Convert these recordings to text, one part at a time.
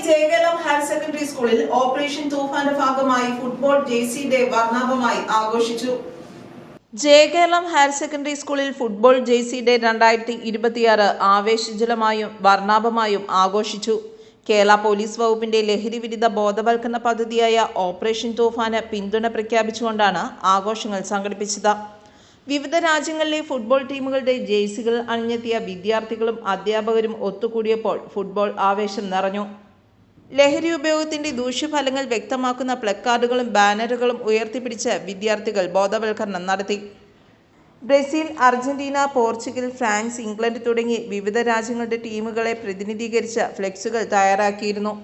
ജയകലം higher secondary സ്കൂളിൽ operation തൂഫാന്റെ ഭാഗമായി ഫുട്ബോൾ ജേഴ്സി ഡേ വർണ്ണാഭമായി ആഘോഷിച്ചു. ജയകേരളം ഹയർ സെക്കൻഡറി സ്കൂളിൽ ഫുട്ബോൾ ജേഴ്സി ഡേ 2026 ആവേശജലമായും വർണ്ണാഭമായും ആഘോഷിച്ചു. കേരള പോലീസ് വകുപ്പിന്റെ ലഹരിവിരുദ്ധ ബോധവൽക്കരണ പദ്ധതിയായ ഓപ്പറേഷൻ തൂഫാന് പിന്തുണ പ്രഖ്യാപിച്ചുകൊണ്ടാണ് ആഘോഷങ്ങൾ സംഘടിപ്പിച്ചത്. വിവിധ രാജ്യങ്ങളിലെ ഫുട്ബോൾ ടീമുകളുടെ ജേഴ്സികൾ അണിഞ്ഞെത്തിയ വിദ്യാർത്ഥികളും അധ്യാപകരും ഒത്തുകൂടിയപ്പോൾ ഫുട്ബോൾ ആവേശം നിറഞ്ഞു. ലഹരി ഉപയോഗത്തിന്റെ ദൂഷ്യഫലങ്ങൾ വ്യക്തമാക്കുന്ന പ്ലക്കാർഡുകളും ബാനറുകളും ഉയർത്തിപ്പിടിച്ച് വിദ്യാർത്ഥികൾ ബോധവൽക്കരണം നടത്തി. Brazil, Argentina, Portugal, France, England തുടങ്ങി വിവിധ രാജ്യങ്ങളുടെ ടീമുകളെ പ്രതിനിധീകരിച്ച് ഫ്ലെക്സുകൾ തയ്യാറാക്കിയിരുന്നു.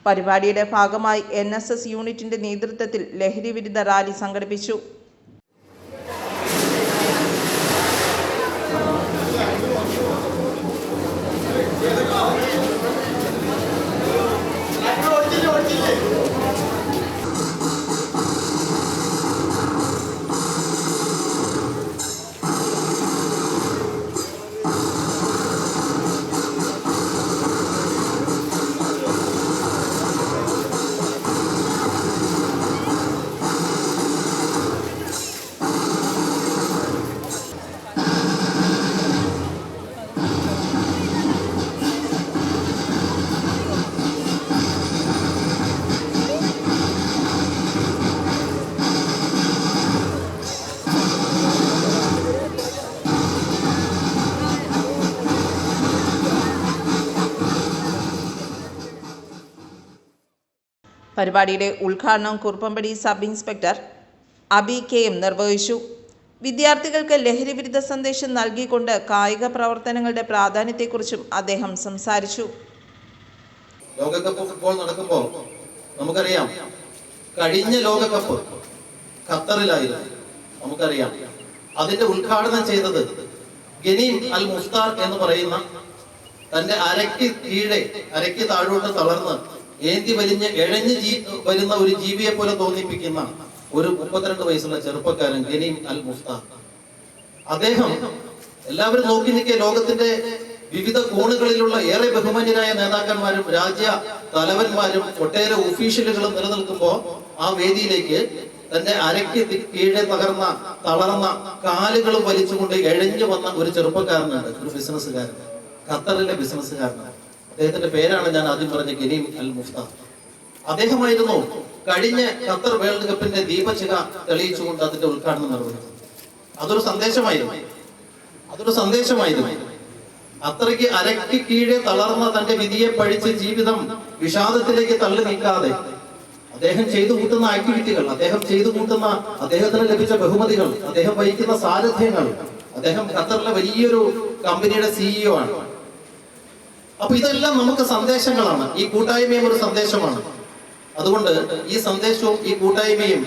പരിപാടിയുടെ ഭാഗമായി NSS യൂണിറ്റിന്റെ നേതൃത്വത്തിൽ ലഹരി വിരുദ്ധ റാലി സംഘടിപ്പിച്ചു. പരിപാടിയുടെ ഉദ്ഘാടനം Kuruppampady sub inspector Abi KM നിർവഹിച്ചു. വിദ്യാർത്ഥികൾക്ക് ലഹരിവിരുദ്ധ സന്ദേശം നൽകിക്കൊണ്ട് കായിക പ്രവർത്തനങ്ങളുടെ പ്രാധാന്യത്തെക്കുറിച്ചും അദ്ദേഹം സംസാരിച്ചു. ലോകകപ്പ് ഫുട്ബോൾ നടക്കുമ്പോൾ നമുക്കറിയാം, കഴിഞ്ഞ ലോകകപ്പ് ഖത്തറിലായിരുന്നു. നമുക്കറിയാം, അതിന്റെ ഉദ്ഘാടനം ചെയ്തത് ഗനീം അൽ മുസ്താർ എന്ന് പറയുന്ന തന്റെ അരയ്ക്ക് താഴോട്ട് തളർന്ന് ഏന്തി വലിഞ്ഞ് വരുന്ന ഒരു ജീവിയെ പോലെ തോന്നിപ്പിക്കുന്ന ഒരു 32 വയസ്സുള്ള ചെറുപ്പക്കാരൻ ഗനീം അൽ മുസ്താർ. അദ്ദേഹം എല്ലാവരും നോക്കി നിൽക്കിയ ലോകത്തിന്റെ വിവിധ കോണുകളിലുള്ള ഏറെ ബഹുമാന്യരായ നേതാക്കന്മാരും രാജ്യ തലവന്മാരും ഒട്ടേറെ ഒഫീഷ്യലുകളും നിലനിൽക്കുമ്പോൾ ആ വേദിയിലേക്ക് തന്റെ അരയ്ക്ക് കീഴെ തളർന്ന കാലുകളും വലിച്ചുകൊണ്ട് എഴഞ്ഞു വന്ന ഒരു ചെറുപ്പക്കാരനുണ്ട്, ഒരു ബിസിനസ്സുകാരൻ, ഖത്തറിലെ ബിസിനസ്സുകാരനാണ്. അദ്ദേഹത്തിന്റെ പേരാണ് ഞാൻ ആദ്യം പറഞ്ഞ ഗനീം അൽ മുസ്താർ. അദ്ദേഹമായിരുന്നു കഴിഞ്ഞ ഖത്തർ വേൾഡ് കപ്പിന്റെ ദീപശിഖ തെളിയിച്ചുകൊണ്ട് അതിന്റെ ഉദ്ഘാടനം നിർവഹിച്ചത്. അതൊരു സന്ദേശമായിരുന്നു. അത്രയ്ക്ക് അരയ്ക്ക് കീഴെ തളർന്ന തന്റെ വിധിയെ പഴിച്ച് ജീവിതം വിഷാദത്തിലേക്ക് തള്ളി നീക്കാതെ അദ്ദേഹം ചെയ്തു കൂട്ടുന്ന ആക്ടിവിറ്റികൾ, അദ്ദേഹത്തിന് ലഭിച്ച ബഹുമതികൾ, അദ്ദേഹം വഹിക്കുന്ന സാരഥ്യങ്ങൾ, അദ്ദേഹം ഖത്തറിലെ വലിയൊരു കമ്പനിയുടെ CEO ആണ്. അപ്പൊ ഇതെല്ലാം നമുക്ക് സന്ദേശങ്ങളാണ്. ഈ കൂട്ടായ്മയും ഒരു സന്ദേശമാണ്. അതുകൊണ്ട് ഈ സന്ദേശവും ഈ കൂട്ടായ്മയും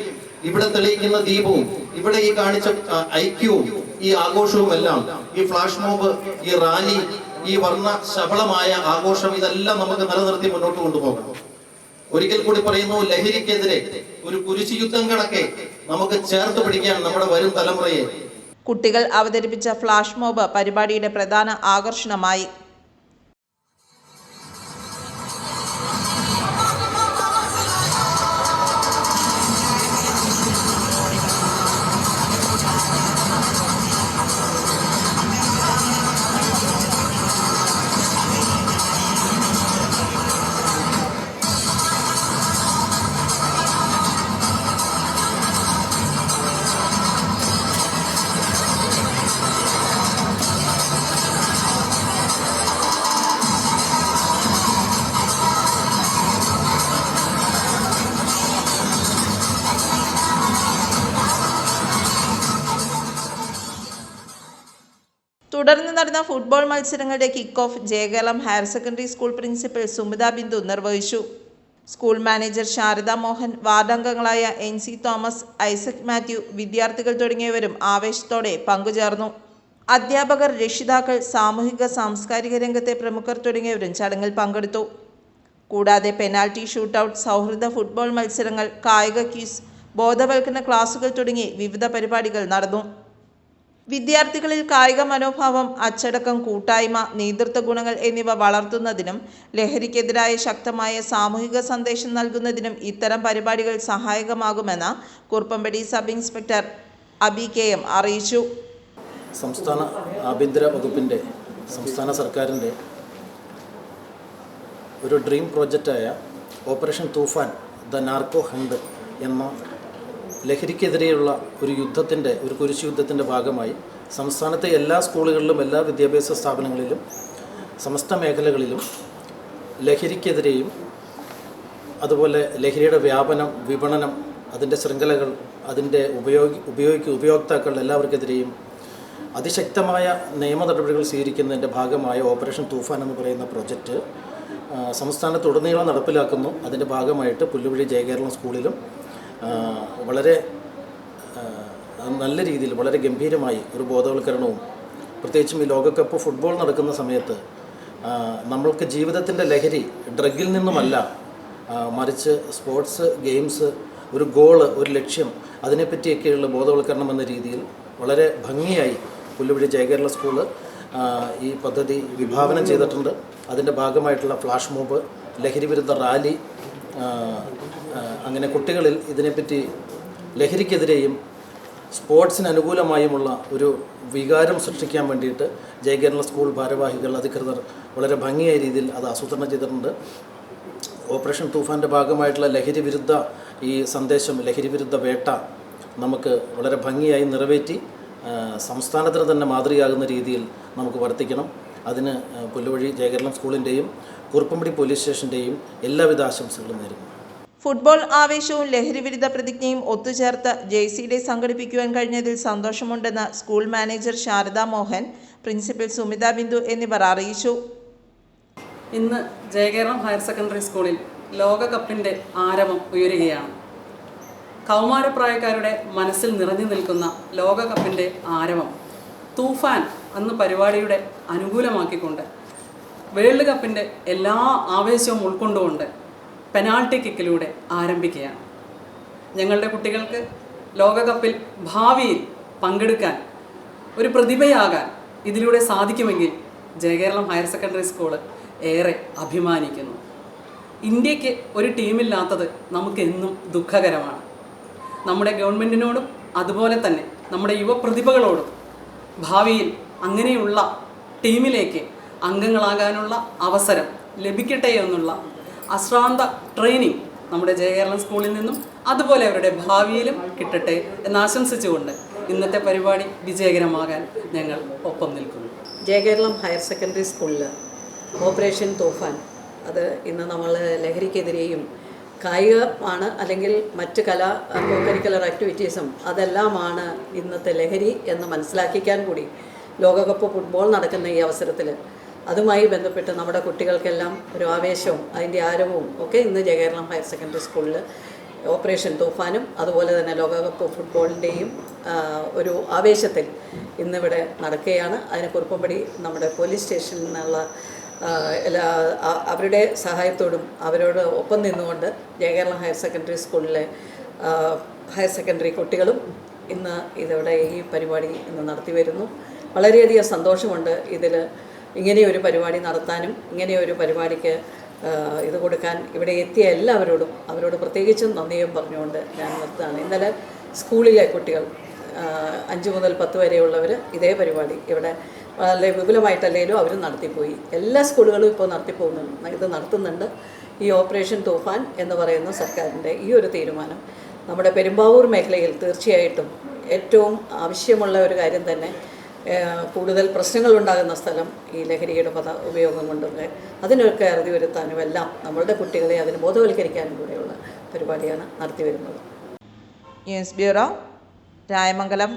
ഇവിടെ തെളിയിക്കുന്ന ദീപവും ഇവിടെ ഈ കാണിച്ച ഐക്യവും ഈ ആഘോഷവും എല്ലാം, ഈ ഫ്ലാഷ് മോബ്, ഈ റാലി, ഈ വർണ്ണ ശബളമായ ആഘോഷം, ഇതെല്ലാം നമുക്ക് നിലനിർത്തി മുന്നോട്ട് കൊണ്ടുപോകണം. ഒരിക്കൽ കൂടി പറയുന്നു, ലഹരിക്കെതിരെ ഒരു കുരിശു യുദ്ധം കണക്കെ നമുക്ക് ചേർത്ത് പിടിക്കാൻ നമ്മുടെ വരും തലമുറയെ. കുട്ടികൾ അവതരിപ്പിച്ച ഫ്ലാഷ് മോബ് പരിപാടിയുടെ പ്രധാന ആകർഷണമായി. തുടർന്ന് നടന്ന ഫുട്ബോൾ മത്സരങ്ങളുടെ kick off Jayakeralam higher secondary school principal Sumitha Bindu നിർവഹിച്ചു. സ്കൂൾ മാനേജർ ശാരദ മോഹൻ, വാർഡംഗങ്ങളായ NC തോമസ്, ഐസക് മാത്യു, വിദ്യാർത്ഥികൾ തുടങ്ങിയവരും ആവേശത്തോടെ പങ്കുചേർന്നു. അധ്യാപകർ, രക്ഷിതാക്കൾ, സാമൂഹിക സാംസ്കാരിക രംഗത്തെ പ്രമുഖർ തുടങ്ങിയവരും ചടങ്ങിൽ പങ്കെടുത്തു. കൂടാതെ പെനാൽറ്റി ഷൂട്ടൌട്ട്, സൗഹൃദ ഫുട്ബോൾ മത്സരങ്ങൾ, കായിക ക്വിസ്, ബോധവൽക്കരണ ക്ലാസുകൾ തുടങ്ങി വിവിധ പരിപാടികൾ നടന്നു. വിദ്യാർത്ഥികളിൽ കായിക മനോഭാവം, അച്ചടക്കം, കൂട്ടായ്മ, നേതൃത്വ ഗുണങ്ങൾ എന്നിവ വളർത്തുന്നതിനും ലഹരിക്കെതിരായ ശക്തമായ സാമൂഹിക സന്ദേശം നൽകുന്നതിനും ഇത്തരം പരിപാടികൾ സഹായകമാകുമെന്ന് Kuruppampady sub inspector Abi KM അറിയിച്ചു. സംസ്ഥാന ആഭ്യന്തര വകുപ്പിൻ്റെ സംസ്ഥാന സർക്കാരിൻ്റെ ഒരു ഡ്രീം പ്രോജക്റ്റായ operation Toofan the narco hunt എന്ന ലഹരിക്കെതിരെയുള്ള ഒരു കുരിശ് യുദ്ധത്തിൻ്റെ ഭാഗമായി സംസ്ഥാനത്തെ എല്ലാ സ്കൂളുകളിലും എല്ലാ വിദ്യാഭ്യാസ സ്ഥാപനങ്ങളിലും സമസ്ത മേഖലകളിലും ലഹരിക്കെതിരെയും അതുപോലെ ലഹരിയുടെ വ്യാപനം, വിപണനം, അതിൻ്റെ ശൃംഖലകൾ, അതിൻ്റെ ഉപയോക്താക്കൾ എല്ലാവർക്കെതിരെയും അതിശക്തമായ നിയമ നടപടികൾ സ്വീകരിക്കുന്നതിൻ്റെ ഭാഗമായ ഓപ്പറേഷൻ തൂഫാൻ എന്ന് പറയുന്ന പ്രൊജക്റ്റ് സംസ്ഥാനത്തുടനീളം നടപ്പിലാക്കുന്നു. അതിൻ്റെ ഭാഗമായിട്ട് പുല്ലുവഴി ജയകേരളം സ്കൂളിലും വളരെ നല്ല രീതിയിൽ വളരെ ഗംഭീരമായി ഒരു ബോധവൽക്കരണവും, പ്രത്യേകിച്ചും ഈ ലോകകപ്പ് ഫുട്ബോൾ നടക്കുന്ന സമയത്ത് നമ്മൾക്ക് ജീവിതത്തിൻ്റെ ലഹരി ഡ്രഗിൽ നിന്നുമല്ല, മറിച്ച് സ്പോർട്സ്, ഗെയിംസ്, ഒരു ഗോള്, ഒരു ലക്ഷ്യം, അതിനെപ്പറ്റിയൊക്കെയുള്ള ബോധവൽക്കരണം എന്ന രീതിയിൽ വളരെ ഭംഗിയായി പുല്ലുവഴി ജയകേരള സ്കൂള് ഈ പദ്ധതി വിഭാവനം ചെയ്തിട്ടുണ്ട്. അതിൻ്റെ ഭാഗമായിട്ടുള്ള ഫ്ലാഷ് മോബ്, ലഹരി വിരുദ്ധ റാലി, അങ്ങനെ കുട്ടികളിൽ ഇതിനെപ്പറ്റി ലഹരിക്കെതിരെയും സ്പോർട്സിന് അനുകൂലമായുമുള്ള ഒരു വികാരം സൃഷ്ടിക്കാൻ വേണ്ടിയിട്ട് ജയകേരള സ്കൂൾ ഭാരവാഹികൾ, അധികൃതർ വളരെ ഭംഗിയായ രീതിയിൽ അത് ആസൂത്രണം ചെയ്തിട്ടുണ്ട്. ഓപ്പറേഷൻ തൂഫാൻ്റെ ഭാഗമായിട്ടുള്ള ലഹരി വിരുദ്ധ ഈ സന്ദേശം, ലഹരി വിരുദ്ധ വേട്ട നമുക്ക് വളരെ ഭംഗിയായി നിറവേറ്റി സംസ്ഥാനത്തിന് തന്നെ മാതൃകയാകുന്ന രീതിയിൽ നമുക്ക് വർത്തിക്കണം. അതിന് പുല്ലുവഴി ജയകേരളം സ്കൂളിൻ്റെയും കുറുപ്പമ്പടി പോലീസ് സ്റ്റേഷൻ്റെയും എല്ലാവിധ ആശംസകളും നേരുന്നു. ഫുട്ബോൾ ആവേശവും ലഹരിവിരുദ്ധ പ്രതിജ്ഞയും ഒത്തുചേർത്ത് JC ഡേ സംഘടിപ്പിക്കുവാൻ കഴിഞ്ഞതിൽ സന്തോഷമുണ്ടെന്ന് school manager Sharada Mohan, principal Sumitha Bindu എന്നിവർ അറിയിച്ചു. ഇന്ന് ജയകേരളം ഹയർ സെക്കൻഡറി സ്കൂളിൽ ലോകകപ്പിൻ്റെ ആരവം ഉയരുകയാണ്. കൗമാരപ്രായക്കാരുടെ മനസ്സിൽ നിറഞ്ഞു നിൽക്കുന്ന ലോകകപ്പിൻ്റെ ആരവം തൂഫാൻ എന്ന പരിപാടിയുടെ അനുകൂലമാക്കിക്കൊണ്ട് വേൾഡ് കപ്പിൻ്റെ എല്ലാ ആവേശവും ഉൾക്കൊണ്ടുകൊണ്ട് പെനാൾട്ടി കിക്കിലൂടെ ആരംഭിക്കുകയാണ്. ഞങ്ങളുടെ കുട്ടികൾക്ക് ലോകകപ്പിൽ ഭാവിയിൽ പങ്കെടുക്കാൻ, ഒരു പ്രതിഭയാകാൻ ഇതിലൂടെ സാധിക്കുമെങ്കിൽ ജയകേരളം ഹയർ സെക്കൻഡറി സ്കൂൾ ഏറെ അഭിമാനിക്കുന്നു. ഇന്ത്യക്ക് ഒരു ടീമില്ലാത്തത് നമുക്കെന്നും ദുഃഖകരമാണ്. നമ്മുടെ ഗവൺമെൻറ്റിനോടും അതുപോലെ തന്നെ നമ്മുടെ യുവപ്രതിഭകളോടും ഭാവിയിൽ അങ്ങനെയുള്ള ടീമിലേക്ക് അംഗങ്ങളാകാനുള്ള അവസരം ലഭിക്കട്ടെ എന്നുള്ള അശ്രാന്ത ട്രെയിനിങ് നമ്മുടെ ജയകേരളം സ്കൂളിൽ നിന്നും അതുപോലെ അവരുടെ ഭാവിയിലും കിട്ടട്ടെ എന്നാശംസിച്ചുകൊണ്ട് ഇന്നത്തെ പരിപാടി വിജയകരമാകാൻ ഞങ്ങൾ ഒപ്പം നിൽക്കുന്നു. ജയകേരളം ഹയർ സെക്കൻഡറി സ്കൂളിൽ ഓപ്പറേഷൻ തൂഫാൻ, അത് ഇന്ന് നമ്മൾ ലഹരിക്കെതിരെയും കായികമാണ് അല്ലെങ്കിൽ മറ്റ് കരിക്കുലർ ആക്ടിവിറ്റീസും അതെല്ലാമാണ് ഇന്നത്തെ ലഹരി എന്ന് മനസ്സിലാക്കിക്കാൻ കൂടി ലോകകപ്പ് ഫുട്ബോൾ നടക്കുന്ന ഈ അവസരത്തിൽ അതുമായി ബന്ധപ്പെട്ട് നമ്മുടെ കുട്ടികൾക്കെല്ലാം ഒരു ആവേശവും അതിൻ്റെ ആരവവും ഒക്കെ ഇന്ന് ജയകേരളം ഹയർ സെക്കൻഡറി സ്കൂളിൽ ഓപ്പറേഷൻ തൂഫാനും അതുപോലെ തന്നെ ലോകകപ്പ് ഫുട്ബോളിൻ്റെയും ഒരു ആവേശത്തിൽ ഇന്നിവിടെ നടക്കുകയാണ്. അതിന് കുറുപ്പമ്പടി നമ്മുടെ പോലീസ് സ്റ്റേഷനിൽ നിന്നുള്ള അവരുടെ സഹായത്തോടും അവരോട് ഒപ്പം നിന്നുകൊണ്ട് ജയകേരളം ഹയർ സെക്കൻഡറി സ്കൂളിലെ ഹയർ സെക്കൻഡറി കുട്ടികളും ഇന്ന് ഇതിവിടെ ഈ പരിപാടി ഇന്ന് നടത്തി വരുന്നു. വളരെയധികം സന്തോഷമുണ്ട് ഇതിൽ ഇങ്ങനെയൊരു പരിപാടി നടത്താനും ഇങ്ങനെയൊരു പരിപാടിക്ക് ഇത് കൊടുക്കാൻ ഇവിടെ എത്തിയ എല്ലാവരോടും അവരോട് പ്രത്യേകിച്ചും നന്ദിയും പറഞ്ഞുകൊണ്ട് ഞാൻ നിർത്തുകയാണ്. ഇന്നലെ സ്കൂളിലെ കുട്ടികൾ 5 മുതൽ 10 വരെയുള്ളവർ ഇതേ പരിപാടി ഇവിടെ വളരെ വിപുലമായിട്ടല്ലെങ്കിലും അവർ നടത്തിപ്പോയി. എല്ലാ സ്കൂളുകളും ഇപ്പോൾ നടത്തുന്നുണ്ട്. ഈ ഓപ്പറേഷൻ തൂഫാൻ എന്ന് പറയുന്ന സർക്കാരിൻ്റെ ഈ ഒരു തീരുമാനം നമ്മുടെ പെരുമ്പാവൂർ മേഖലയിൽ തീർച്ചയായിട്ടും ഏറ്റവും ആവശ്യമുള്ള ഒരു കാര്യം തന്നെ. കൂടുതൽ പ്രശ്നങ്ങളുണ്ടാകുന്ന സ്ഥലം ഈ ലഹരിയുടെ ഉപയോഗം കൊണ്ടൊക്കെ അതിനൊക്കെ അറുതി വരുത്താനും എല്ലാം നമ്മളുടെ കുട്ടികളെ അതിന് ബോധവൽക്കരിക്കാനും കൂടെയുള്ള പരിപാടിയാണ് നടത്തി വരുന്നത്. News bureau, Rayamangalam.